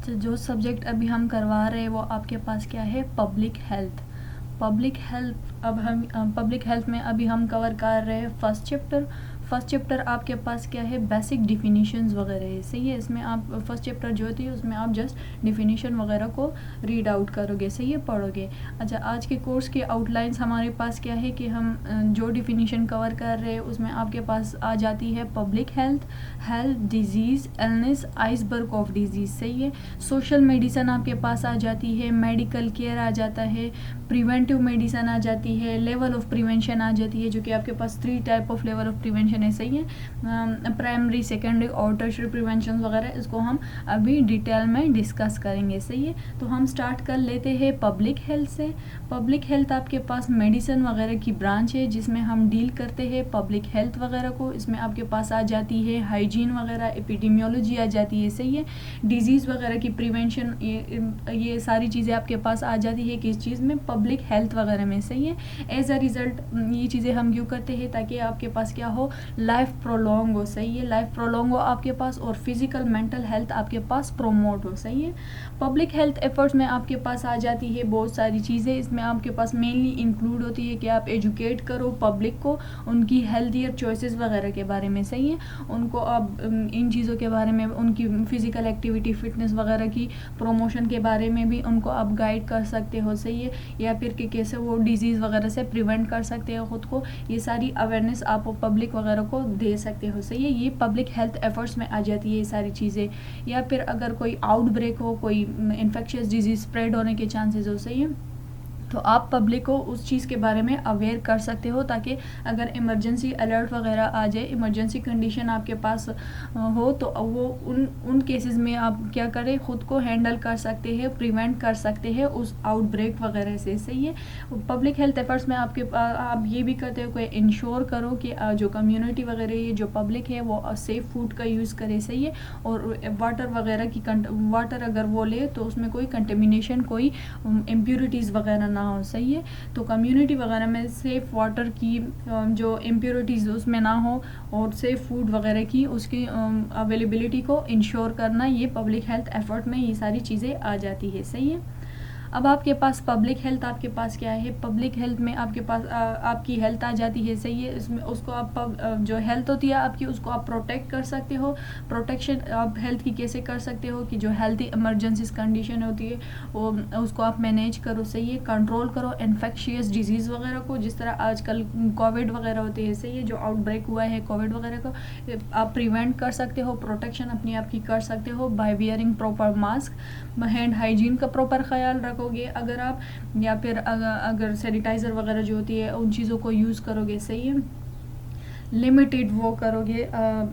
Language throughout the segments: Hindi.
तो जो सब्जेक्ट अभी हम करवा रहे हैं वो आपके पास क्या है, पब्लिक हेल्थ। पब्लिक हेल्थ अब हम पब्लिक हेल्थ में अभी हम कवर कर रहे हैं फर्स्ट चैप्टर। फर्स्ट चैप्टर आपके पास क्या है, बेसिक डिफिनीशंस वगैरह है, सही है। इसमें आप फर्स्ट चैप्टर जो होती है उसमें आप जस्ट डिफिनीशन वगैरह को रीड आउट करोगे, सही है, पढ़ोगे। अच्छा, आज के कोर्स के आउटलाइंस हमारे पास क्या है कि हम जो डिफिनीशन कवर कर रहे हैं उसमें आपके पास आ जाती है public health, health, disease, illness, iceberg of disease, सही है। सोशल मेडिसिन आपके पास आ जाती है, मेडिकल केयर आ जाता है, प्रिवेंटिव मेडिसिन आ जाती है, लेवल ऑफ प्रिवेंशन आ जाती है, जो कि आपके पास 3 type of level of prevention है, सही है। प्राइमरी, सेकेंडरी और टर्शियरी प्रिवेंशन वगैरह, इसको हम अभी डिटेल में डिस्कस करेंगे, सही है। तो हम स्टार्ट कर लेते हैं पब्लिक हेल्थ से। पब्लिक हेल्थ आपके पास मेडिसिन वगैरह की ब्रांच है जिसमें हम डील करते हैं पब्लिक हेल्थ वगैरह को। इसमें आपके पास आ जाती है हाइजीन वगैरह, एपिडेमियोलॉजी आ जाती है, सही है। डिजीज़ वगैरह की प्रिवेंशन, ये सारी चीज़ें आपके पास आ जाती है किस चीज़ में, पब्लिक हेल्थ वगैरह में, सही है। एज अ रिज़ल्ट ये चीज़ें हम क्यों करते हैं, ताकि आपके पास क्या हो, लाइफ प्रोलॉन्ग हो, सही है, लाइफ प्रोलॉन्ग हो आपके पास, और फिजिकल मेंटल हेल्थ आपके पास प्रोमोट हो, सही है। पब्लिक हेल्थ एफर्ट्स में आपके पास आ जाती है बहुत सारी चीज़ें। इसमें आपके पास मेनली इंक्लूड होती है कि आप एजुकेट करो पब्लिक को उनकी हेल्थियर चॉइसेस वगैरह के बारे में, सही है। उनको आप इन चीज़ों के बारे में, उनकी फिजिकल एक्टिविटी, फिटनेस वगैरह की प्रमोशन के बारे में भी उनको आप गाइड कर सकते हो, सही है। या फिर कि कैसे वो डिजीज़ वगैरह से प्रिवेंट कर सकते हो खुद को, ये सारी अवेयरनेस आप पब्लिक वगैरह को दे सकते हो, सही है। ये पब्लिक हेल्थ एफर्ट्स में आ जाती है ये सारी चीज़ें। या फिर अगर कोई आउटब्रेक हो, कोई इन्फेक्शियस डिजीज़ स्प्रेड होने के चांसेस हो, सही है, तो आप पब्लिक को उस चीज़ के बारे में अवेयर कर सकते हो, ताकि अगर इमरजेंसी अलर्ट वगैरह आ जाए, इमरजेंसी कंडीशन आपके पास हो, तो वो उन केसेस में आप क्या करें, ख़ुद को हैंडल कर सकते हैं, प्रिवेंट कर सकते हैं उस आउटब्रेक वगैरह से, सही है। पब्लिक हेल्थ एफर्ट्स में आप ये भी करते हो कि इंश्योर करो कि जो कम्युनिटी वगैरह है, जो पब्लिक है, वो सेफ़ फूड का यूज़ करे, सही है। और वाटर वगैरह की वाटर अगर वो ले तो उसमें कोई कंटेमिनेशन, कोई इम्प्योरिटीज़ वगैरह ना हो, सही है। तो कम्युनिटी वगैरह में सेफ़ वाटर की जो इम्प्योरिटीज़ उसमें ना हो, और सेफ़ फूड वगैरह की उसकी अवेलेबिलिटी को इंश्योर करना, ये पब्लिक हेल्थ एफर्ट में ये सारी चीज़ें आ जाती है, सही है। अब आपके पास पब्लिक हेल्थ आपके पास क्या है, पब्लिक हेल्थ में आपके पास आपकी हेल्थ आ जाती है, सही है। इसमें उसको आप जो हेल्थ होती है आपकी, उसको आप प्रोटेक्ट कर सकते हो। प्रोटेक्शन आप हेल्थ की कैसे कर सकते हो कि जो हेल्थी इमरजेंसीज कंडीशन होती है वो उसको आप मैनेज करो, सही है। कंट्रोल करो इन्फेक्शियस डिजीज़ वगैरह को, जिस तरह आजकल कोविड वगैरह होती है, सही है, जो आउटब्रेक हुआ है कोविड वगैरह को, आप प्रिवेंट कर सकते हो, प्रोटेक्शन अपनी आप की कर सकते हो by wearing proper mask, hand hygiene का प्रॉपर ख्याल रखोगे अगर आप, या फिर अगर सैनिटाइज़र वगैरह जो होती है उन चीज़ों को यूज़ करोगे, सही है। लिमिटेड वो करोगे,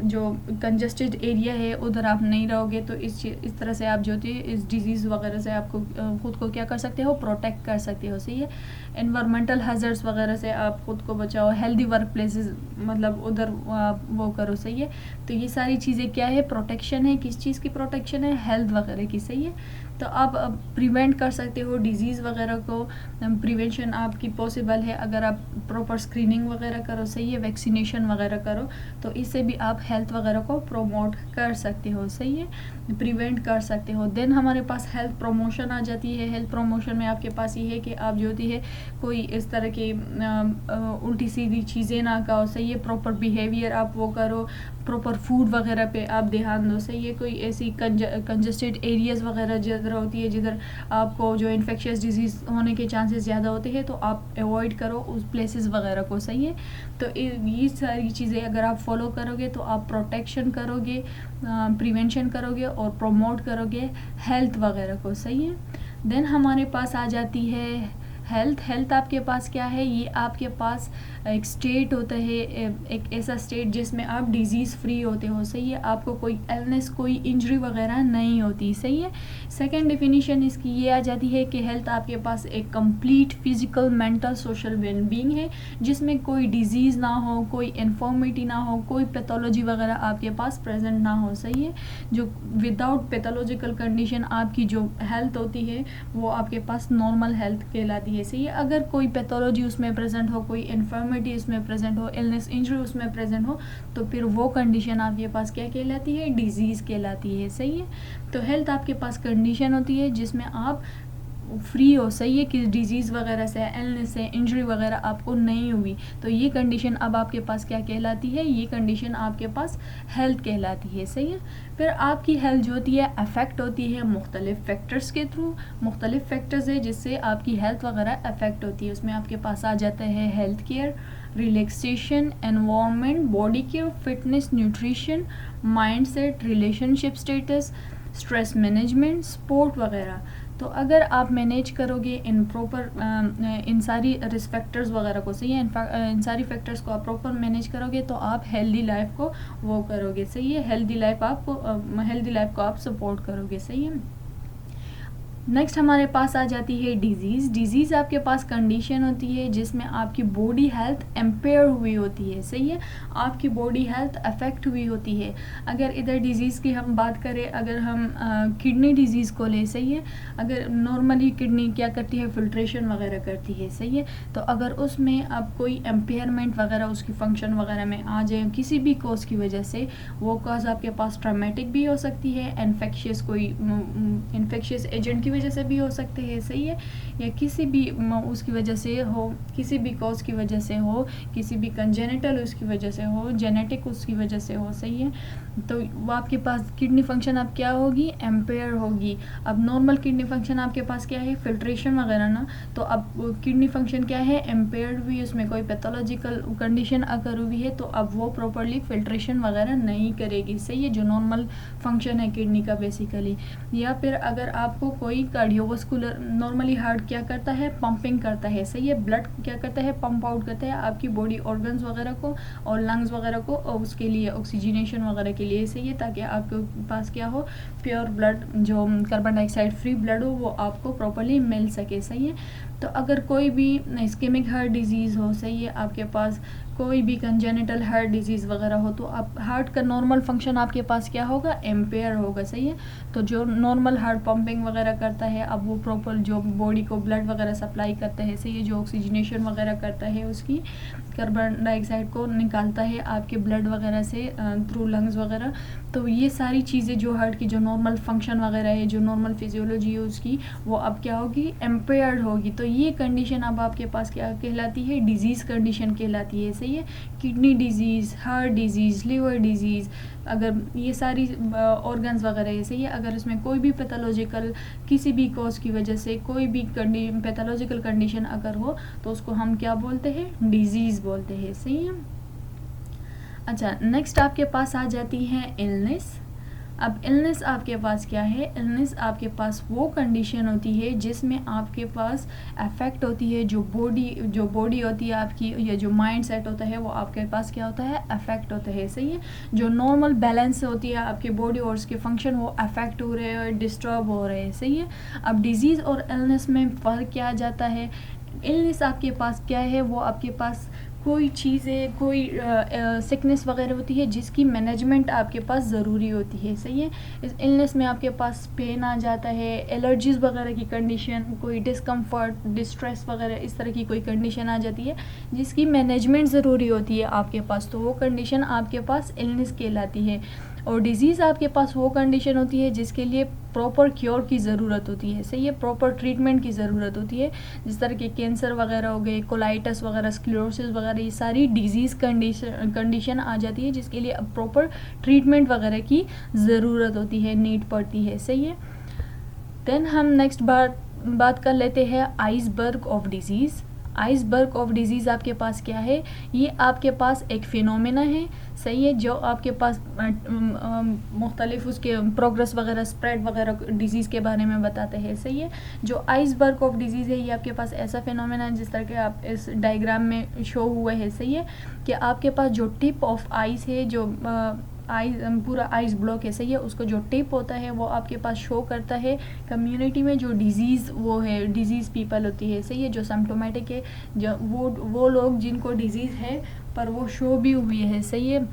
जो कंजस्टेड एरिया है उधर आप नहीं रहोगे, तो इस तरह से आप जो होती है इस डिजीज़ वगैरह से आपको खुद को क्या कर सकते हो, प्रोटेक्ट कर सकते हो, सही है। एनवायरमेंटल हैज़र्ड्स वगैरह से आप खुद को बचाओ, हेल्दी वर्क प्लेसेस मतलब उधर वो करो, सही है। तो ये सारी चीज़ें क्या है, प्रोटेक्शन है, किस चीज़ की प्रोटेक्शन है, हेल्थ वगैरह की, सही है। तो आप प्रिवेंट कर सकते हो डिजीज़ वगैरह को, प्रिवेंशन आपकी पॉसिबल है अगर आप प्रॉपर स्क्रीनिंग वगैरह करो, सही है, वैक्सीनेशन वगैरह करो, तो इससे भी आप हेल्थ वगैरह को प्रोमोट कर सकते हो, सही है, प्रिवेंट कर सकते हो। देन हमारे पास हेल्थ प्रमोशन आ जाती है। हेल्थ प्रमोशन में आपके पास ये है कि आप जो होती है कोई इस तरह की उल्टी सीधी चीज़ें ना करो, सही है, प्रॉपर बिहेवियर आप वो करो, प्रॉपर फूड वगैरह पे आप ध्यान दो, सही है। कोई ऐसी कंजस्टेड एरियाज़ वगैरह जिधर होती है, जिधर आपको जो इन्फेक्शियस डिजीज़ होने के चांसेस ज़्यादा होते हैं, तो आप अवॉइड करो उस प्लेसेस वगैरह को, सही है। तो ये सारी चीज़ें अगर आप फॉलो करोगे तो आप प्रोटेक्शन करोगे, प्रिवेंशन करोगे और प्रमोट करोगे हेल्थ वगैरह को, सही है। देन हमारे पास आ जाती है हेल्थ आपके पास क्या है, ये आपके पास एक स्टेट होता है, एक ऐसा स्टेट जिसमें आप डिजीज़ फ्री होते हो, सही है, आपको कोई इलनेस, कोई इंजरी वगैरह नहीं होती, सही है। सेकंड डेफिनेशन इसकी ये आ जाती है कि हेल्थ आपके पास एक complete physical, mental, social well being है, जिसमें कोई डिजीज़ ना हो, कोई इन्फॉर्मिटी ना हो, कोई पैथोलॉजी वगैरह आपके पास प्रेजेंट ना हो, सही है। जो विदाउट पैथोलॉजिकल कंडीशन आपकी जो हेल्थ होती है वो आपके पास नॉर्मल हेल्थ कहलाती कहलाती है, सही है। अगर कोई पैथोलॉजी उसमें प्रेजेंट हो, कोई इन्फर्मिटी उसमें प्रेजेंट हो, इलनेस इंजरी उसमें प्रेजेंट हो, तो फिर वो कंडीशन आपके पास क्या कहलाती है, डिजीज़ कहलाती है, सही है। तो हेल्थ आपके पास कंडीशन होती है जिसमें आप फ्री हो, सही है, कि डिजीज़ वगैरह से, इलनेस से, इंजरी वगैरह आपको नहीं हुई, तो ये कंडीशन अब आपके पास क्या कहलाती है, ये कंडीशन आपके पास हेल्थ कहलाती है, सही है। फिर आपकी हेल्थ जो होती है अफेक्ट होती है मुख्तलिफ फैक्टर्स के थ्रू, मुख्तलिफ फैक्टर्स है जिससे आपकी हेल्थ वगैरह अफेक्ट होती है। उसमें आपके पास आ जाता है health care, relaxation, environment, body care, fitness, nutrition, mind set, relationship status, stress management, sport वगैरह। तो अगर आप मैनेज करोगे इन प्रॉपर इन सारी रिस्क फैक्टर्स वगैरह को, सही है, इन सारी फैक्टर्स को आप प्रॉपर मैनेज करोगे तो आप हेल्दी लाइफ को वो करोगे, सही है, हेल्दी लाइफ को आप सपोर्ट करोगे, सही है। नेक्स्ट हमारे पास आ जाती है डिजीज़। डिजीज़ आपके पास कंडीशन होती है जिसमें आपकी बॉडी हेल्थ एम्पेयर हुई होती है, सही है, आपकी बॉडी हेल्थ अफेक्ट हुई होती है। अगर इधर डिजीज़ की हम बात करें, अगर हम किडनी डिजीज़ को ले, सही है, अगर नॉर्मली किडनी क्या करती है, फिल्ट्रेशन वगैरह करती है, सही है, तो अगर उसमें अब कोई एम्पेयरमेंट वगैरह उसकी फंक्शन वगैरह में आ जाए किसी भी कॉज की वजह से, वो कॉज आपके पास ट्रॉमेटिक भी हो सकती है, इन्फेक्शियस एजेंट की वजह से भी हो सकते हैं, सही है, या किसी भी उसकी वजह से हो, किसी भी कॉज की वजह से हो, किसी भी कंजेनिटल उसकी वजह से हो, जेनेटिक उसकी वजह से हो, सही है। तो वो आपके पास किडनी फंक्शन अब क्या होगी, एम्पेयर होगी। अब नॉर्मल किडनी फंक्शन आपके पास क्या है, फिल्ट्रेशन वगैरह ना, तो अब किडनी फंक्शन क्या है, एम्पेयर्ड हुई, उसमें कोई पैथोलॉजिकल कंडीशन अगर हुई है तो अब वो प्रॉपरली फिल्ट्रेशन वगैरह नहीं करेगी, सही है, जो नॉर्मल फंक्शन है किडनी का बेसिकली। या फिर अगर आपको कोई कार्डियोवास्कुलर, नॉर्मली हार्ट क्या करता है, पंपिंग करता है, सही है, ब्लड क्या करता है, पंप आउट करता है आपकी बॉडी ऑर्गन्स वगैरह को और लंग्स वगैरह को, और उसके लिए ऑक्सीजनेशन वगैरह के लिए, सही है, ताकि आपके पास क्या हो, प्योर ब्लड, जो कार्बन डाइऑक्साइड फ्री ब्लड हो, वो आपको प्रॉपरली मिल सके, सही है। तो अगर कोई भी इस्केमिक हार्ट डिजीज़ हो, सही है, आपके पास कोई भी कंजेनिटल हार्ट डिजीज़ वगैरह हो, तो आप हार्ट का नॉर्मल फंक्शन आपके पास क्या होगा, एम्पेयर होगा, सही है। तो जो नॉर्मल हार्ट पंपिंग वगैरह करता है, अब वो प्रॉपर जो बॉडी को ब्लड वगैरह सप्लाई करता है, सही है, जो ऑक्सीजनेशन वगैरह करता है, उसकी कार्बन डाइऑक्साइड को निकालता है आपके ब्लड वगैरह से थ्रू लंग्स वगैरह, तो ये सारी चीज़ें जो हार्ट की जो नॉर्मल फंक्शन वगैरह है, जो नॉर्मल फिजियोलॉजी है उसकी, वो अब क्या होगी, एम्पेयर्ड होगी। तो ये कंडीशन अब आपके पास क्या कहलाती है, डिजीज़ कंडीशन कहलाती है, सही है। Kidney disease, heart disease, liver disease, अगर ये सारी ऑर्गन्स वगैरह है, सही है, अगर इसमें कोई भी पैथोलॉजिकल किसी भी कॉज की वजह से कोई भी पैथोलॉजिकल कंडीशन अगर हो, तो उसको हम क्या बोलते हैं, डिजीज़ बोलते हैं, सही है। अच्छा, नेक्स्ट आपके पास आ जाती है इलनेस। अब इलनेस आपके पास क्या है, इलनेस आपके पास वो कंडीशन होती है जिसमें आपके पास अफेक्ट होती है जो बॉडी होती है आपकी, या जो माइंड सेट होता है, वो आपके पास क्या होता है, अफेक्ट होता है, सही है। जो नॉर्मल बैलेंस होती है आपकी बॉडी और उसके फंक्शन, वो अफेक्ट हो रहे हैं, डिस्टर्ब हो रहे हैं, सही है। अब डिजीज़ और इलनेस में फ़र्क क्या आ जाता है, इलनेस आपके पास क्या है, वो आपके पास कोई चीज़ें, कोई सिकनेस वगैरह होती है जिसकी मैनेजमेंट आपके पास ज़रूरी होती है, सही है। इस इलनेस में आपके पास पेन आ जाता है, एलर्जीज़ वगैरह की कंडीशन, कोई डिस्कम्फर्ट, डिस्ट्रेस वगैरह, इस तरह की कोई कंडीशन आ जाती है जिसकी मैनेजमेंट ज़रूरी होती है आपके पास, तो वो कंडीशन आपके पास इलनेस कहलाती है। और डिजीज़ आपके पास वो कंडीशन होती है जिसके लिए प्रॉपर क्योर की ज़रूरत होती है, सही है, प्रॉपर ट्रीटमेंट की ज़रूरत होती है, जिस तरह के कैंसर वगैरह हो गए, कोलाइटिस वगैरह, स्क्लेरोसिस वगैरह, ये सारी डिजीज़ कंडीशन आ जाती है जिसके लिए अब प्रॉपर ट्रीटमेंट वगैरह की ज़रूरत होती है, नीड पड़ती है, सही है। देन हम नेक्स्ट बात कर लेते हैं iceberg of disease. Iceberg of disease आपके पास क्या है, ये आपके पास एक फिनोमेना है, सही है, जो आपके पास मुख्तलिफ उसके प्रोग्रेस वगैरह, स्प्रेड वगैरह डिजीज़ के बारे में बताते हैं, सही है। जो आइसबर्ग ऑफ डिजीज़ है, ये आपके पास ऐसा फिनोमेना है जिस तरह के आप इस डायग्राम में शो हुए हैं, सही है, कि आपके पास जो टिप ऑफ आइस है, जो पूरा आइस ब्लॉक है, सही है, उसको जो टिप होता है वो आपके पास शो करता है कम्युनिटी में जो डिजीज़ वो है, डिजीज़ पीपल होती है, सही है, जो सिम्प्टोमेटिक है, जो वो लोग जिनको डिजीज़ है पर वो शो भी हुई है, सही है,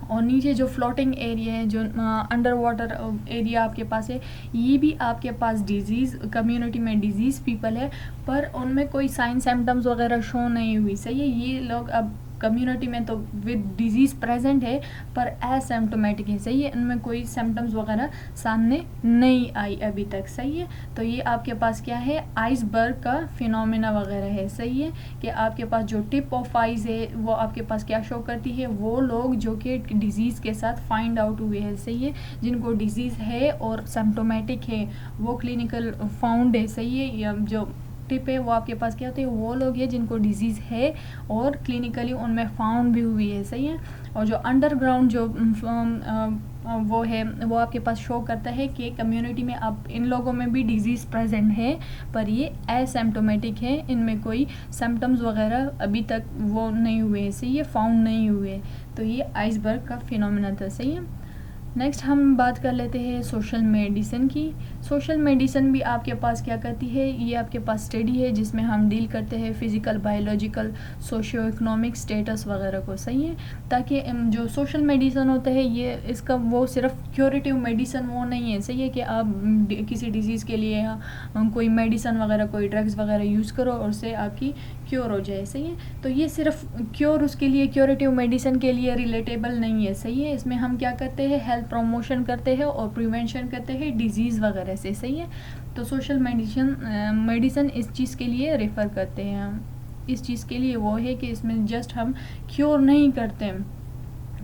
और नीचे जो फ्लोटिंग एरिया है, जो अंडर वाटर एरिया आपके पास है, ये भी आपके पास डिजीज़ कम्युनिटी में डिजीज़ पीपल है, पर उनमें कोई साइन सिम्टम्स वगैरह शो नहीं हुई, सही है। ये लोग अब कम्युनिटी में तो विद डिजीज़ प्रेजेंट है पर एसिम्प्टोमेटिक है, सही है। इनमें कोई सिम्टम्स वगैरह सामने नहीं आई अभी तक, सही है। तो ये आपके पास क्या है, आइसबर्ग का फिनोमेना वगैरह है, सही है, कि आपके पास जो टिप ऑफ आइज है वो आपके पास क्या शो करती है, वो लोग जो कि डिजीज़ के साथ फाइंड आउट हुए हैं, सही है, जिनको डिजीज़ है और सिम्प्टोमेटिक है, वो क्लिनिकल फाउंड है, सही है। या जो टिप है वो आपके पास क्या होती है, वो लोग हैं जिनको डिजीज़ है और क्लिनिकली उनमें फाउंड भी हुई है, सही है। और जो अंडरग्राउंड जो वो है वो आपके पास शो करता है कि कम्युनिटी में अब इन लोगों में भी डिजीज़ प्रेजेंट है पर ये एसिम्प्टोमेटिक है, इनमें कोई सिम्टम्स वगैरह अभी तक वो नहीं हुए, सही है, फाउंड नहीं हुए। तो ये आइसबर्ग का फिनोमेना था, सही है। नेक्स्ट हम बात कर लेते हैं सोशल मेडिसिन की। सोशल मेडिसिन भी आपके पास क्या करती है, ये आपके पास स्टडी है जिसमें हम डील करते हैं physical, biological, socio economic status वगैरह को, सही है। ताकि जो सोशल मेडिसिन होता है ये इसका वो सिर्फ क्यूरेटिव मेडिसिन वो नहीं है, सही है, कि आप किसी डिजीज़ के लिए कोई मेडिसिन वगैरह, कोई ड्रग्स वगैरह यूज़ करो और उससे आपकी क्योर हो जाए, सही है। तो ये सिर्फ क्योर उसके लिए क्यूरेटिव मेडिसिन के लिए रिलेटेबल नहीं है, सही है। इसमें हम क्या करते हैं, हेल्थ प्रमोशन करते हैं और प्रिवेंशन करते हैं डिजीज़ वगैरह से, सही है। तो सोशल मेडिसिन इस चीज़ के लिए रेफ़र करते हैं हम, इस चीज़ के लिए वो है कि इसमें जस्ट हम क्योर नहीं करते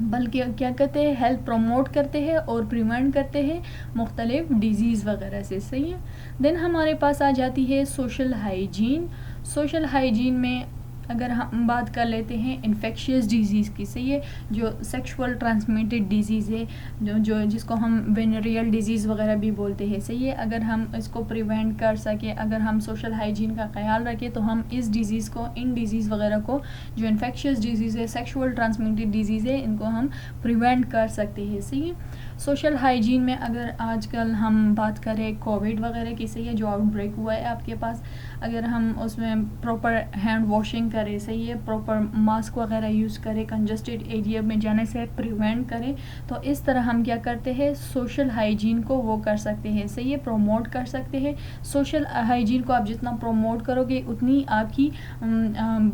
बल्कि क्या करते हैं, हेल्थ प्रमोट करते हैं और प्रिवेंट करते हैं मुख्तलिफ डिजीज़ वगैरह से, सही है। देन हमारे पास आ जाती है सोशल हाइजीन। सोशल हाइजीन में अगर हम बात कर लेते हैं इन्फेक्शियस डिजीज़ की, सही है, जो सेक्सुअल ट्रांसमिटेड डिजीज़ है, जो जिसको हम वेनेरियल डिजीज़ वगैरह भी बोलते हैं, सही है। अगर हम इसको प्रिवेंट कर सकें, अगर हम सोशल हाइजीन का ख्याल रखें तो हम इस डिज़ीज़ को, इन डिजीज़ वगैरह को, जो इन्फेक्शियस डिजीज़ है, सेक्सुअल ट्रांसमिटेड डिजीज़ है, इनको हम प्रिवेंट कर सकते हैं, सही है। सोशल हाइजीन में अगर आजकल हम बात करें कोविड वगैरह की, सही है, जो आउटब्रेक हुआ है आपके पास, अगर हम उसमें प्रॉपर हैंड वॉशिंग करें, सही है, प्रॉपर मास्क वगैरह यूज़ करें, कंजस्टेड एरिया में जाने से प्रिवेंट करें, तो इस तरह हम क्या करते हैं, सोशल हाइजीन को वो कर सकते हैं, सही है, प्रमोट कर सकते हैं। सोशल हाइजीन को आप जितना प्रमोट करोगे उतनी आपकी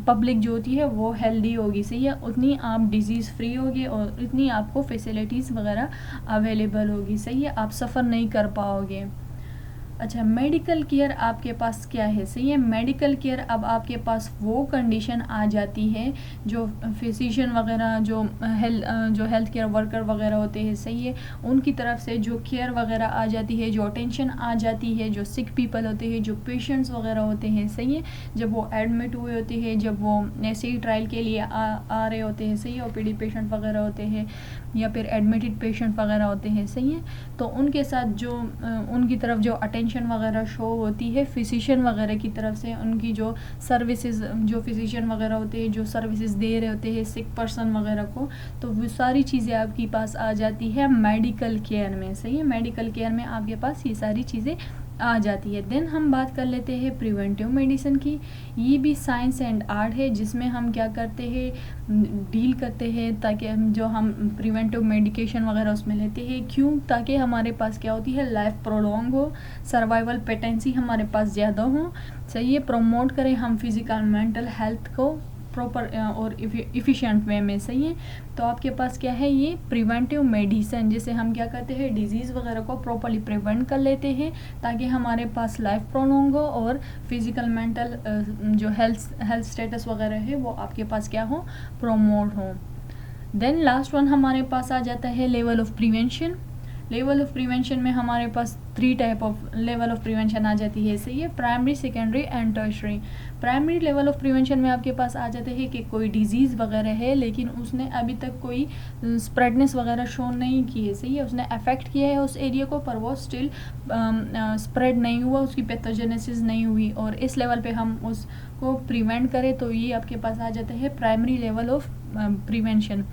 पब्लिक जो होती है वो हेल्दी होगी, सही है, उतनी आप डिजीज़ फ्री होगी और इतनी आपको फैसिलिटीज़ वगैरह अवेलेबल होगी, सही है, आप सफ़र नहीं कर पाओगे। अच्छा, मेडिकल केयर आपके पास क्या है, सही है। मेडिकल केयर अब आपके पास वो कंडीशन आ जाती है जो फिजिशियन वगैरह, जो हेल्थ केयर वर्कर वगैरह होते हैं, सही है, उनकी तरफ से जो केयर वगैरह आ जाती है, जो अटेंशन आ जाती है, जो सिक पीपल होते हैं, जो पेशेंट्स वगैरह होते हैं, सही है, जब वो एडमिट हुए होते हैं, जब वो ऐसे ही ट्रायल के लिए आ रहे होते हैं, सही है, ओपीडी पेशेंट वगैरह होते हैं या फिर एडमिटेड पेशेंट वगैरह होते हैं, सही है, तो उनके साथ जो उनकी तरफ जो अटेंशन वगैरह शो होती है फिजिशियन वगैरह की तरफ से, उनकी जो सर्विसेज, जो फिजिशियन वगैरह होते हैं जो सर्विसेज दे रहे होते हैं सिक पर्सन वगैरह को, तो वो सारी चीज़ें आपके पास आ जाती है मेडिकल केयर में, सही है, मेडिकल केयर में आपके पास ये सारी चीज़ें आ जाती है। देन हम बात कर लेते हैं प्रिवेंटिव मेडिसिन की। ये भी साइंस एंड आर्ट है जिसमें हम क्या करते हैं, डील करते हैं, ताकि हम प्रिवेंटिव मेडिकेशन वगैरह उसमें लेते हैं, क्यों, ताकि हमारे पास क्या होती है, लाइफ प्रोलॉन्ग हो, सर्वाइवल पेटेंसी हमारे पास ज़्यादा हो, सही है, प्रमोट करें हम फिज़िकल मेंटल हेल्थ को प्रॉपर और इफ़िशिएंट वे में, सही है। तो आपके पास क्या है, ये प्रिवेंटिव मेडिसिन, जिसे हम क्या करते हैं, डिजीज़ वगैरह को प्रॉपरली प्रिवेंट कर लेते हैं ताकि हमारे पास लाइफ प्रोलॉन्ग हो और फिज़िकल मेंटल जो हेल्थ स्टेटस वगैरह है वो आपके पास क्या हो, प्रोमोट हो। देन लास्ट वन हमारे पास आ जाता है level of prevention. Level of prevention में हमारे पास 3 type of level of prevention आ जाती है, सही है, primary, secondary and tertiary. Primary level of prevention में आपके पास आ जाते हैं कि कोई डिजीज़ वगैरह है लेकिन उसने अभी तक कोई स्प्रेडनेस वगैरह शो नहीं की है, सही है, उसने अफेक्ट किया है उस एरिया को पर वो स्टिल स्प्रेड नहीं हुआ, उसकी पैथोजेनेसिस नहीं हुई, और इस लेवल पे हम उसको प्रिवेंट करें तो ये आपके पास आ जाते हैं primary level of prevention.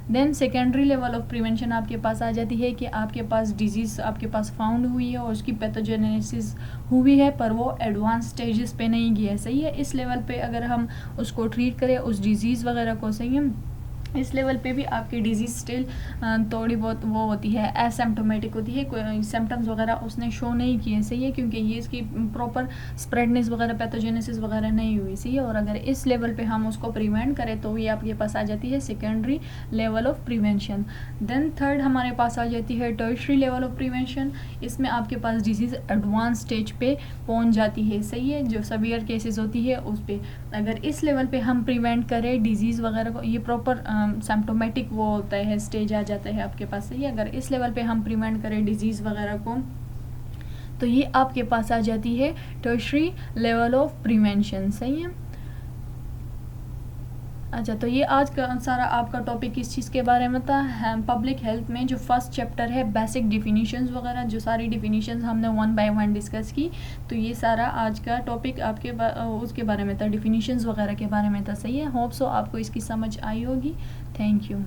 Then secondary level of prevention आपके पास आ जाती है कि आपके पास डिजीज़ आपके पास फाउंड हुई है और उसकी पैथोजेनेसिस हुई है पर वो एडवांस स्टेजेस पे नहीं गया है, सही है, इस लेवल पे अगर हम उसको ट्रीट करें उस डिजीज़ वगैरह को, सही है, इस लेवल पे भी आपकी डिजीज़ स्टिल थोड़ी बहुत वो होती है, एसिम्प्टोमेटिक होती है, कोई सिम्टम्स वगैरह उसने शो नहीं किए, सही है, क्योंकि ये इसकी प्रॉपर स्प्रेडनेस वगैरह पैथोजेनेसिस वगैरह नहीं हुई, सही है। और अगर इस लेवल पे हम उसको प्रिवेंट करें तो ये आपके पास आ जाती है secondary level of prevention. Then third हमारे पास आ जाती है टर्शरी लेवल ऑफ प्रिवेंशन। इसमें आपके पास डिजीज़ एडवांस स्टेज पे पहुंच जाती है, सही है, जो सवियर केसेस होती है उस पर। अगर इस लेवल पे हम प्रिवेंट करें डिजीज़ वगैरह को, ये प्रॉपर सिम्प्टोमेटिक वो होता है, स्टेज आ जाता है आपके पास, सही है। अगर इस लेवल पे हम प्रिवेंट करें डिजीज़ वगैरह को तो ये आपके पास आ जाती है टर्शरी लेवल ऑफ प्रिवेंशन, सही है। अच्छा, तो ये आज का सारा आपका टॉपिक किस चीज़ के बारे में था, पब्लिक हेल्थ में जो फर्स्ट चैप्टर है बेसिक डिफिनीशंस वगैरह, जो सारी डिफिनीशंस हमने 1 बाय 1 डिस्कस की। तो ये सारा आज का टॉपिक आपके उसके बारे में था, डिफिनीशंस वगैरह के बारे में था, सही है। होप सो आपको इसकी समझ आई होगी। Thank you.